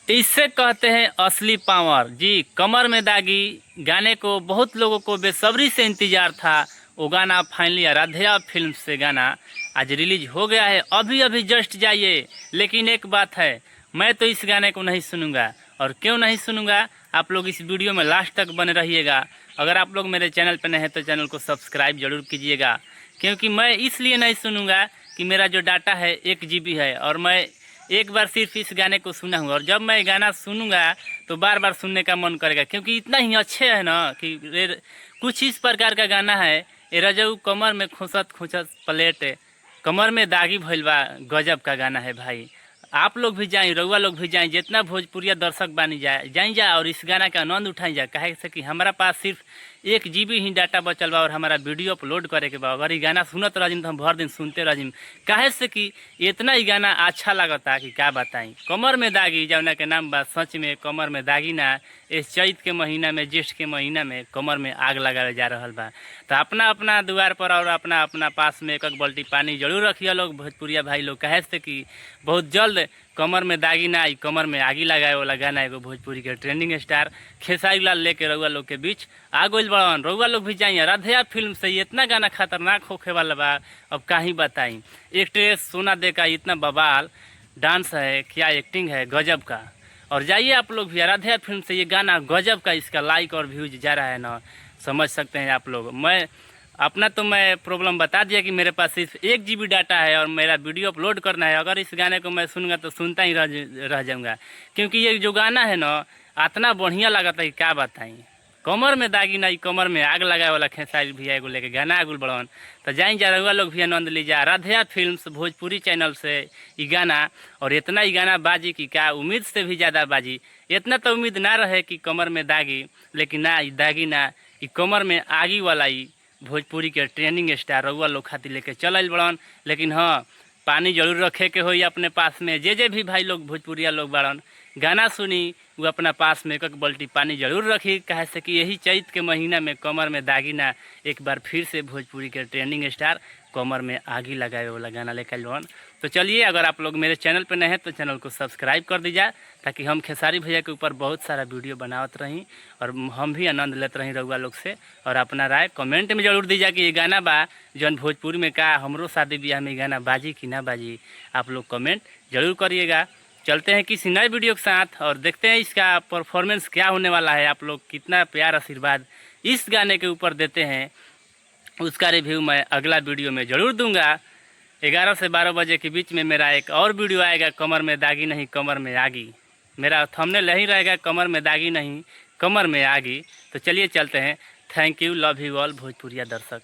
इससे कहते हैं असली पावर। जी, कमर में दागी गाने को बहुत लोगों को बेसब्री से इंतजार था। वो गाना फाइनली आराध्या फिल्म से गाना आज रिलीज हो गया है। अभी अभी जस्ट जाइए। लेकिन एक बात है, मैं तो इस गाने को नहीं सुनूंगा। और क्यों नहीं सुनूंगा, आप लोग इस वीडियो में लास्ट तक बने रहिएगा। अगर आप लोग मेरे चैनल पर नए हैं तो चैनल को सब्सक्राइब जरूर कीजिएगा, क्योंकि मैं इसलिए नहीं सुनूंगा कि मेरा जो डाटा है 1 GB है और मैं एक बार सिर्फ इस गाने को सुना हूँ। और जब मैं गाना सुनूंगा तो बार बार सुनने का मन करेगा, क्योंकि इतना ही अच्छे है ना कि कुछ इस प्रकार का गाना है। ए रजऊ कमर में खुसत खुसत प्लेट, कमर में दागी भइल बा, गजब का गाना है भाई। आप लोग भी जाएं, रउआ लोग भी जाएं, जितना भोजपुरिया दर्शक बानी जाए जा और इस गाना का आनंद उठाई जा। काहे से कि हमारा पास सिर्फ 1 GB ही डाटा बचल बा और हमारा वीडियो अपलोड करे के बा। अगर ये गाना सुनत रहिम तो हम भर दिन सुनते रहिम। काहे से कि इतना ही गाना अच्छा लगता कि क्या बताई। कमर में दागी जौना के नाम बा, सच में कमर में दागी ना। इस चैत के महीना में, ज्येष्ठ के महीना में कमर में आग लगावे जा रहा बा। तो अपना अपना द्वार पर और अपना अपना पास में 1 बाल्टी पानी जरूर रखिए लोग, भोजपुरिया भाई लोग। काहे से कि बहुत जल्द कमर में दागी ना, कमर में आगी लगाए वाला गाना एगो भोजपुरी के ट्रेंडिंग स्टार खेसारी लाल लेके रउआ लोग के बीच आ गइल बड़न। रउआ लोग भी जाइए। आराध्या फिल्म से इतना गाना खतरनाक होखे वाला बा, अब कहीं बताई। एक्ट्रेस सोना दे का इतना बवाल डांस है, क्या एक्टिंग है, गजब का। और जाइए आप लोग भी, आराध्या फिल्म से ये गाना गजब का, इसका लाइक और व्यूज जा रहा है ना, समझ सकते हैं आप लोग। मैं प्रॉब्लम बता दिया कि मेरे पास सिर्फ 1 GB डाटा है और मेरा वीडियो अपलोड करना है। अगर इस गाने को मैं सुनूंगा तो सुनता ही रह जाऊंगा, क्योंकि ये जो गाना है ना इतना बढ़िया लगता है कि क्या बताई। कमर में दागी ना, कमर में आग लगाए वाला खेसारी भैया एगो लेके गाना आगुल बढ़न। तो जाइन जा रउआ लोग भी आनंद लीजिए। आराध्या फिल्म्स भोजपुरी चैनल से ये गाना, और इतना ही गाना बाजी कि क्या उम्मीद से भी ज़्यादा बाजी। इतना तो उम्मीद ना रहे कि कमर में दागी, लेकिन ना ये दागी ना, ये कमर में आगी वाला ही भोजपुरी के ट्रेंडिंग स्टार रउआ लोग खातिर लेके चल बड़न। लेकिन हाँ, पानी जरूर रखे के होई अपने पास में। जे भी भाई लोग भोजपुरिया लोग बड़न गाना सुनी, वो अपना पास में 1 बाल्टी पानी जरूर रखी। कहे से कि यही चैत के महीना में कमर में दागी ना, एक बार फिर से भोजपुरी के ट्रेंडिंग स्टार कमर में आगी लगाए वाला गाना लेकर लोन। तो चलिए, अगर आप लोग मेरे चैनल पर नए हैं तो चैनल को सब्सक्राइब कर दीजिए, ताकि हम खेसारी भैया के ऊपर बहुत सारा वीडियो बनावत रही और हम भी आनंद लेते रही रउआ लोग से। और अपना राय कमेंट में जरूर दीजिए कि ये गाना बा जौन भोजपुरी में का हमरो शादी ब्याह में गाना बाजी कि ना बाजी। आप लोग कमेंट जरूर करिएगा। चलते हैं किसी नए वीडियो के साथ और देखते हैं इसका परफॉर्मेंस क्या होने वाला है। आप लोग कितना प्यार आशीर्वाद इस गाने के ऊपर देते हैं, उसका रिव्यू मैं अगला वीडियो में ज़रूर दूंगा। 11 से 12 बजे के बीच में मेरा एक और वीडियो आएगा, कमर में दागी नहीं कमर में आगी। मेरा थंबनेल यही रहेगा, कमर में दागी नहीं कमर में आगी। तो चलिए चलते हैं। Thank you, love you all भोजपुरिया दर्शक।